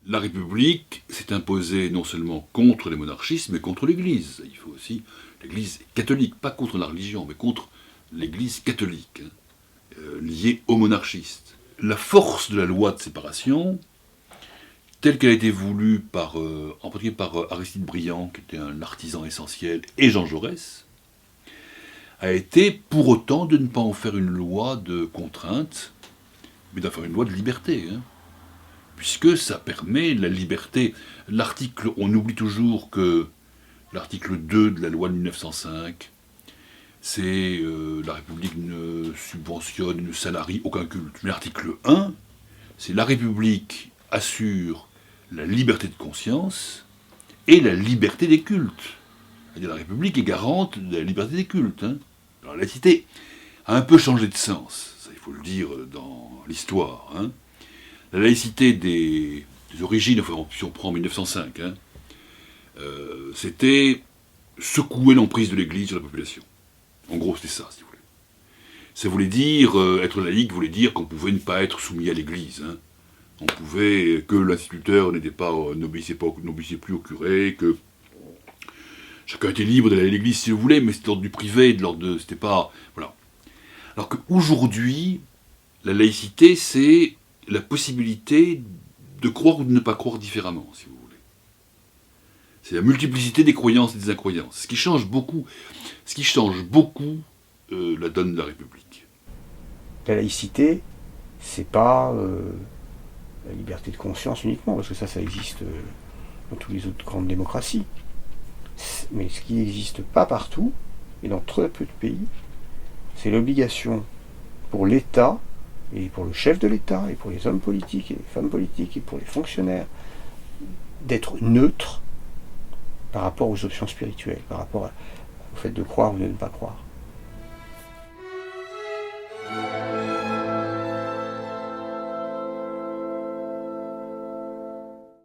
la République s'est imposée non seulement contre les monarchistes, mais contre l'Église. Il faut aussi l'Église catholique, pas contre la religion, mais contre l'Église catholique, liée aux monarchistes. La force de la loi de séparation, telle qu'elle a été voulue en particulier par Aristide Briand, qui était un artisan essentiel, et Jean Jaurès, a été pour autant de ne pas en faire une loi de contrainte, mais d'en faire une loi de liberté. Puisque ça permet la liberté. On oublie toujours que l'article 2 de la loi de 1905, c'est la République ne subventionne, ne salarie aucun culte. Mais l'article 1, c'est la République assure la liberté de conscience et la liberté des cultes. C'est-à-dire la République est garante de la liberté des cultes. Alors la laïcité a un peu changé de sens, ça il faut le dire dans l'histoire. La laïcité des origines, enfin si on prend 1905, c'était secouer l'emprise de l'Église sur la population. En gros, c'était ça, si vous voulez. Ça voulait dire, être laïque voulait dire qu'on pouvait ne pas être soumis à l'Église. On pouvait, que l'instituteur n'obéissait plus au curé, que chacun était libre d'aller à l'église s'il le voulait, mais c'était de l'ordre du privé, c'était pas... Voilà. Alors qu'aujourd'hui, la laïcité, c'est la possibilité de croire ou de ne pas croire différemment, si vous voulez. C'est la multiplicité des croyances et des incroyances. Ce qui change beaucoup la donne de la République. La laïcité, c'est pas la liberté de conscience uniquement, parce que ça existe dans toutes les autres grandes démocraties. Mais ce qui n'existe pas partout, et dans très peu de pays, c'est l'obligation pour l'État, et pour le chef de l'État, et pour les hommes politiques, et les femmes politiques, et pour les fonctionnaires, d'être neutre par rapport aux options spirituelles, par rapport au fait de croire ou de ne pas croire.